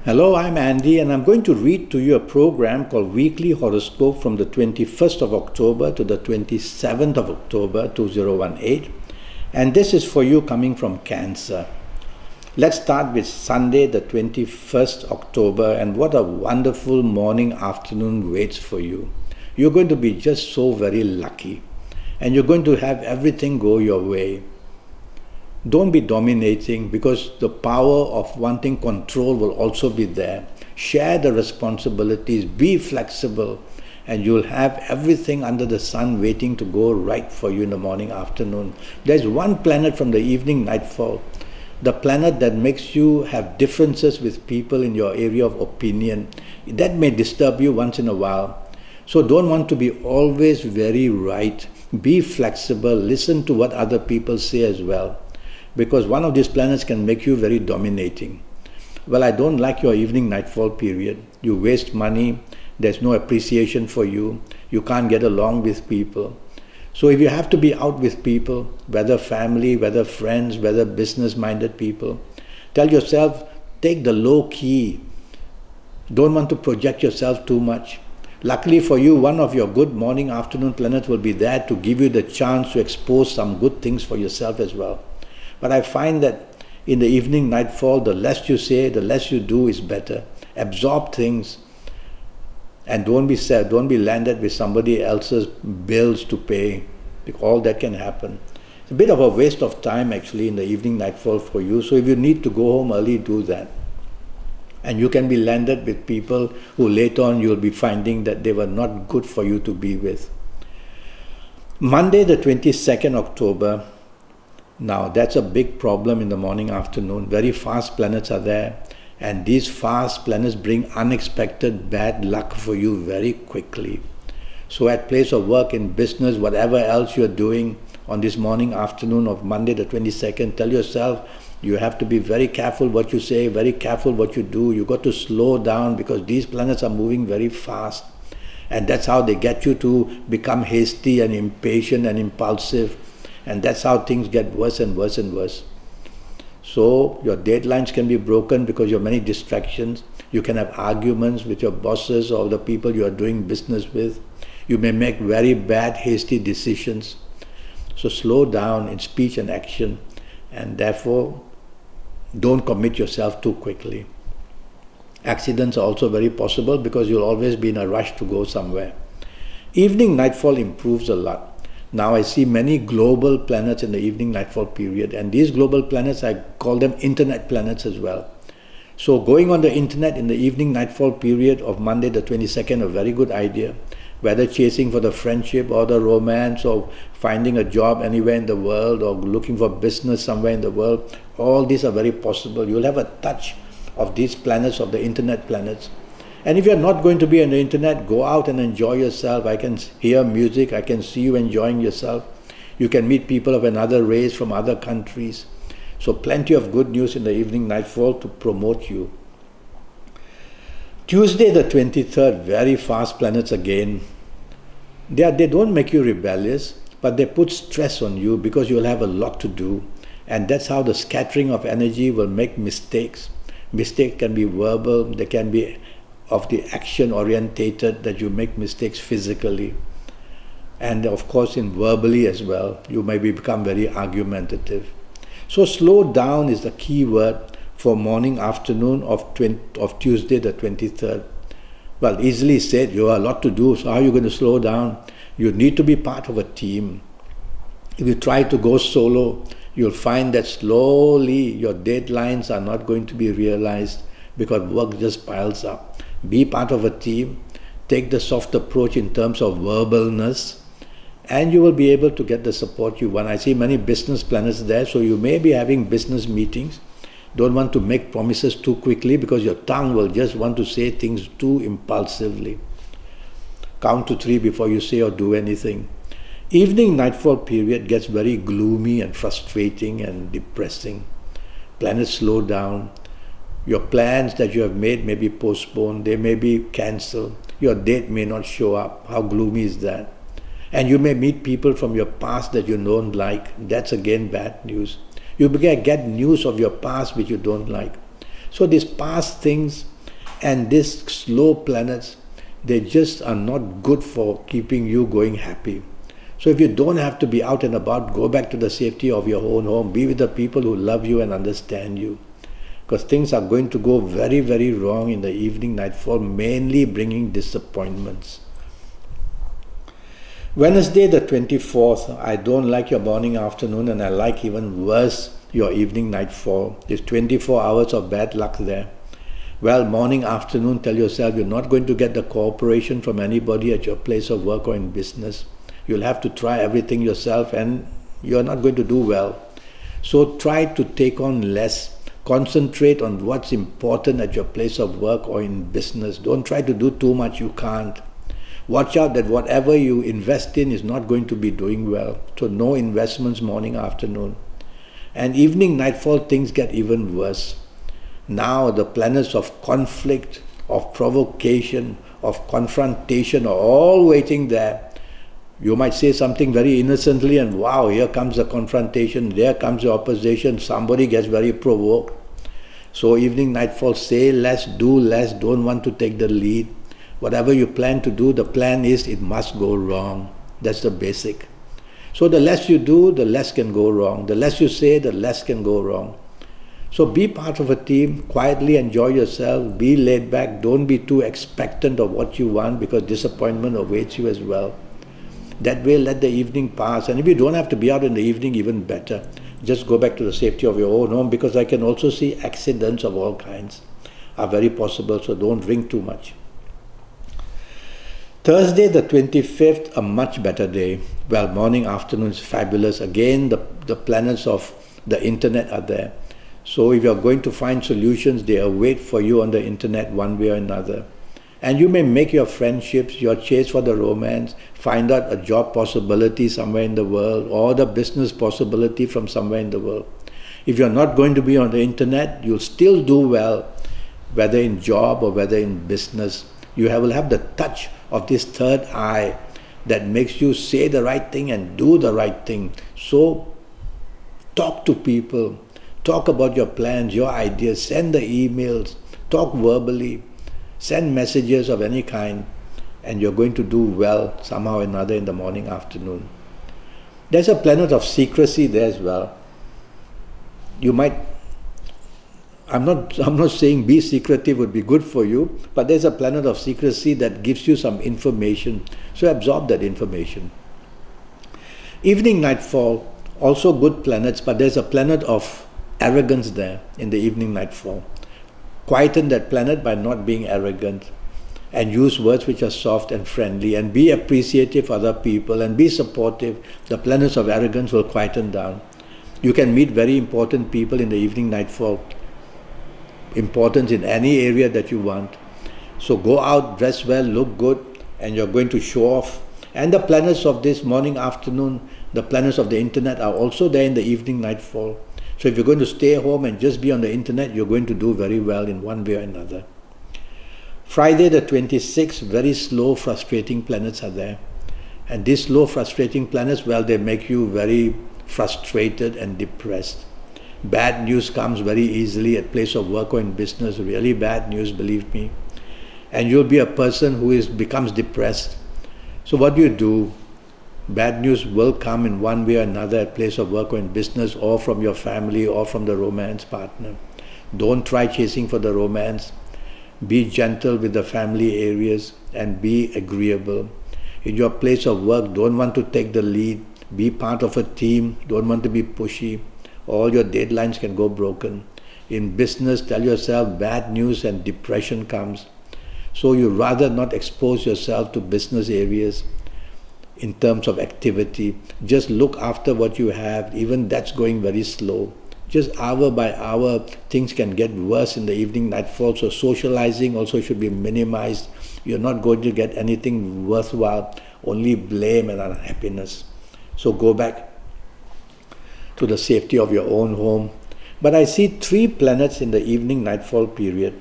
Hello, I'm Andy, and I'm going to read to you a program called Weekly Horoscope from the 21st of October to the 27th of October 2018. And this is for you coming from Cancer. Let's start with Sunday, the 21st October, and what a wonderful morning, afternoon waits for you. You're going to be just so very lucky, and you're going to have everything go your way. Don't be dominating, because the power of wanting control will also be there. Share the responsibilities, be flexible, and you'll have everything under the sun waiting to go right for you in the morning, afternoon. There's one planet from the evening nightfall, the planet that makes you have differences with people in your area of opinion. That may disturb you once in a while. So don't want to be always very right. Be flexible, listen to what other people say as well. Because one of these planets can make you very dominating. Well, I don't like your evening nightfall period. You waste money, there's no appreciation for you, you can't get along with people. So if you have to be out with people, whether family, whether friends, whether business-minded people, tell yourself, take the low key. Don't want to project yourself too much. Luckily for you, one of your good morning, afternoon planets will be there to give you the chance to expose some good things for yourself as well. But I find that in the evening nightfall, the less you say, the less you do is better. Absorb things, and don't be sad, don't be landed with somebody else's bills to pay. All that can happen. It's a bit of a waste of time actually in the evening nightfall for you. So if you need to go home early, do that. And you can be landed with people who later on you'll be finding that they were not good for you to be with. Monday, the 22nd October. Now that's a big problem in the morning, afternoon. Very fast planets are there, and these fast planets bring unexpected bad luck for you very quickly. So at place of work, in business, whatever else you're doing on this morning, afternoon of Monday the 22nd, tell yourself you have to be very careful what you say, very careful what you do. You got to slow down, because these planets are moving very fast, and that's how they get you to become hasty and impatient and impulsive. And that's how things get worse and worse and worse. So your deadlines can be broken because you have many distractions. You can have arguments with your bosses or the people you are doing business with. You may make very bad, hasty decisions. So slow down in speech and action, and therefore don't commit yourself too quickly. Accidents are also very possible because you'll always be in a rush to go somewhere. Evening nightfall improves a lot. Now I see many global planets in the evening nightfall period, and these global planets, I call them internet planets as well. So going on the internet in the evening nightfall period of Monday the 22nd, a very good idea. Whether chasing for the friendship or the romance, or finding a job anywhere in the world, or looking for business somewhere in the world, all these are very possible. You'll have a touch of these planets, of the internet planets. And if you're not going to be on the internet, go out and enjoy yourself. I can hear music, I can see you enjoying yourself. You can meet people of another race from other countries. So plenty of good news in the evening nightfall to promote you. Tuesday the 23rd, very fast planets again. They don't make you rebellious, but they put stress on you because you'll have a lot to do. And that's how the scattering of energy will make mistakes. Mistakes can be verbal, they can be of the action orientated, that you make mistakes physically, and of course in verbally as well. You may become very argumentative. So slow down is the key word for morning, afternoon of Tuesday the 23rd. Well, easily said, you have a lot to do, so how are you going to slow down? You need to be part of a team. If you try to go solo, you'll find that slowly your deadlines are not going to be realized, because work just piles up. Be part of a team, take the soft approach in terms of verbalness, and you will be able to get the support you want. I see many business planets there, so you may be having business meetings. Don't want to make promises too quickly, because your tongue will just want to say things too impulsively. Count to 3 before you say or do anything. Evening nightfall period gets very gloomy and frustrating and depressing. Planets slow down. Your plans that you have made may be postponed, they may be cancelled, your date may not show up. How gloomy is that? And you may meet people from your past that you don't like. That's again bad news. You get news of your past which you don't like. So these past things And these slow planets, they just are not good for keeping you going happy. So if you don't have to be out and about, go back to the safety of your own home. Be with the people who love you and understand you. Because things are going to go very, very wrong in the evening nightfall, mainly bringing disappointments. Wednesday the 24th, I don't like your morning, afternoon, and I like even worse your evening nightfall. There's 24 hours of bad luck there. Well, morning, afternoon, tell yourself you're not going to get the cooperation from anybody at your place of work or in business. You'll have to try everything yourself and you're not going to do well. So try to take on less. Concentrate on what's important at your place of work or in business. Don't try to do too much you can't. Watch out that whatever you invest in is not going to be doing well. So no investments morning, afternoon. And evening, nightfall, things get even worse. Now the planets of conflict, of provocation, of confrontation are all waiting there. You might say something very innocently and wow, here comes the confrontation, there comes the opposition, somebody gets very provoked. So evening, nightfall, say less, do less, don't want to take the lead. Whatever you plan to do, the plan is it must go wrong. That's the basic. So the less you do, the less can go wrong. The less you say, the less can go wrong. So be part of a team, quietly enjoy yourself, be laid back, don't be too expectant of what you want because disappointment awaits you as well. That way let the evening pass, and if you don't have to be out in the evening, even better. Just go back to the safety of your own home, because I can also see accidents of all kinds are very possible, so don't drink too much. Thursday the 25th, a much better day. Well, morning, afternoon is fabulous. Again, the planets of the internet are there. So if you're going to find solutions, they await for you on the internet one way or another. And you may make your friendships, your chase for the romance, find out a job possibility somewhere in the world, or the business possibility from somewhere in the world. If you're not going to be on the internet, you'll still do well, whether in job or whether in business. You will have the touch of this third eye that makes you say the right thing and do the right thing. So talk to people. Talk about your plans, your ideas, send the emails, talk verbally, send messages of any kind, and you're going to do well somehow or another in the morning, afternoon. There's a planet of secrecy there as well. You might, I'm not saying be secretive would be good for you, but there's a planet of secrecy that gives you some information, so absorb that information. Evening, nightfall, also good planets, but there's a planet of arrogance there in the evening, nightfall. Quieten that planet by not being arrogant and use words which are soft and friendly and be appreciative of other people and be supportive. The planets of arrogance will quieten down. You can meet very important people in the evening, nightfall. Importance in any area that you want. So go out, dress well, look good, and you're going to show off. And the planets of this morning, afternoon, the planets of the internet are also there in the evening, nightfall. So if you're going to stay home and just be on the internet, you're going to do very well in one way or another. Friday the 26th, very slow, frustrating planets are there. And these slow, frustrating planets, well, they make you very frustrated and depressed. Bad news comes very easily at place of work or in business, really bad news, believe me. And you'll be a person who becomes depressed. So what do? Bad news will come in one way or another at place of work or in business, or from your family or from the romance partner. Don't try chasing for the romance. Be gentle with the family areas and be agreeable. In your place of work, don't want to take the lead. Be part of a team. Don't want to be pushy. All your deadlines can go broken. In business, tell yourself bad news and depression comes. So you rather not expose yourself to business areas in terms of activity. Just look after what you have. Even that's going very slow. Just hour by hour, things can get worse in the evening, nightfall. So socializing also should be minimized. You're not going to get anything worthwhile, only blame and unhappiness. So go back to the safety of your own home. But I see 3 planets in the evening, nightfall period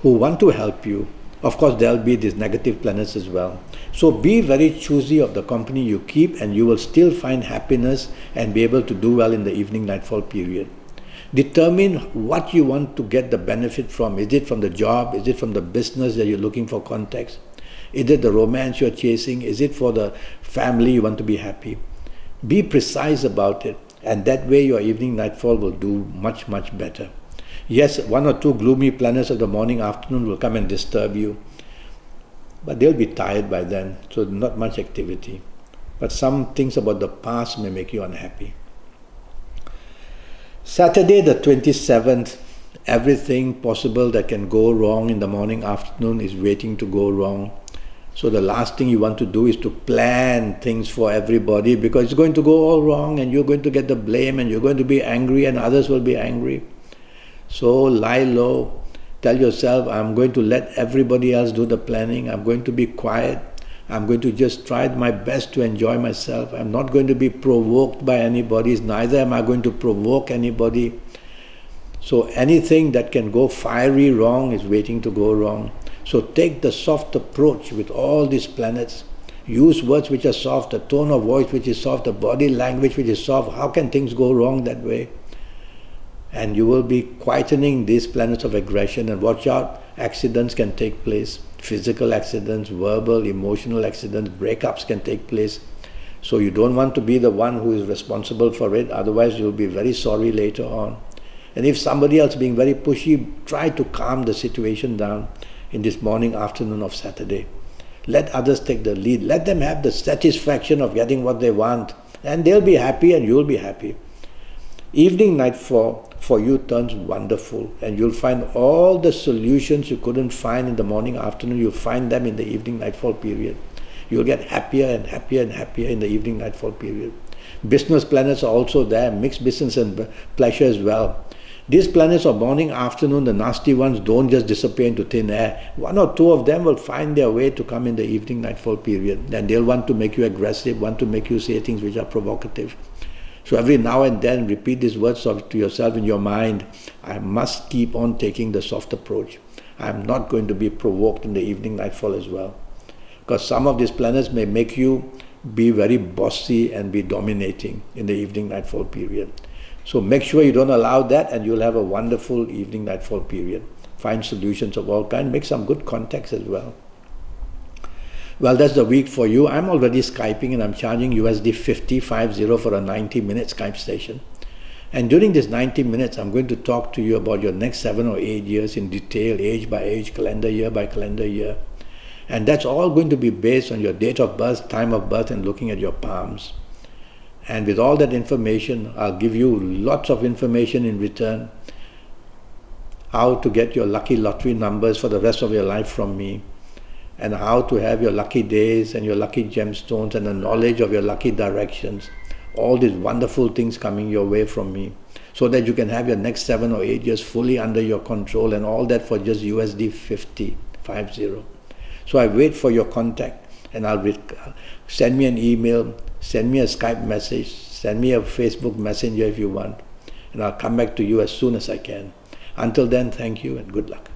who want to help you. Of course, there'll be these negative planets as well. So be very choosy of the company you keep, and you will still find happiness and be able to do well in the evening, nightfall period. Determine what you want to get the benefit from. Is it from the job? Is it from the business that you're looking for context? Is it the romance you're chasing? Is it for the family you want to be happy? Be precise about it, and that way your evening nightfall will do much, much better. Yes, 1 or 2 gloomy planets of the morning, afternoon will come and disturb you, but they'll be tired by then, so not much activity. But some things about the past may make you unhappy. Saturday the 27th, everything possible that can go wrong in the morning, afternoon is waiting to go wrong. So the last thing you want to do is to plan things for everybody, because it's going to go all wrong and you're going to get the blame and you're going to be angry and others will be angry. So lie low, tell yourself, I'm going to let everybody else do the planning, I'm going to be quiet, I'm going to just try my best to enjoy myself, I'm not going to be provoked by anybody, neither am I going to provoke anybody. So anything that can go fiery wrong is waiting to go wrong. So take the soft approach with all these planets. Use words which are soft, a tone of voice which is soft, a body language which is soft. How can things go wrong that way? And you will be quietening these planets of aggression, and watch out, accidents can take place. Physical accidents, verbal, emotional accidents, breakups can take place. So you don't want to be the one who is responsible for it, otherwise you'll be very sorry later on. And if somebody else being very pushy, try to calm the situation down in this morning, afternoon of Saturday. Let others take the lead. Let them have the satisfaction of getting what they want, and they'll be happy and you'll be happy. Evening nightfall for you turns wonderful, and you'll find all the solutions you couldn't find in the morning, afternoon, you'll find them in the evening nightfall period. You'll get happier and happier and happier in the evening nightfall period. Business planets are also there, mixed business and pleasure as well. These planets of morning, afternoon, the nasty ones, don't just disappear into thin air. 1 or 2 of them will find their way to come in the evening nightfall period, and they'll want to make you aggressive, want to make you say things which are provocative. So every now and then repeat these words to yourself in your mind. I must keep on taking the soft approach. I'm not going to be provoked in the evening nightfall as well. Because some of these planets may make you be very bossy and be dominating in the evening nightfall period. So make sure you don't allow that, and you'll have a wonderful evening nightfall period. Find solutions of all kinds, make some good contacts as well. Well, that's the week for you. I'm already Skyping, and I'm charging USD 50 for a 90-minute Skype session. And during this 90 minutes, I'm going to talk to you about your next 7 or 8 years in detail, age by age, calendar year by calendar year. And that's all going to be based on your date of birth, time of birth, and looking at your palms. And with all that information, I'll give you lots of information in return. How to get your lucky lottery numbers for the rest of your life from me, and how to have your lucky days and your lucky gemstones and the knowledge of your lucky directions. All these wonderful things coming your way from me, so that you can have your next 7 or 8 years fully under your control, and all that for just USD 50. So I wait for your contact, and send me an email, send me a Skype message, send me a Facebook Messenger if you want, and I'll come back to you as soon as I can. Until then, thank you and good luck.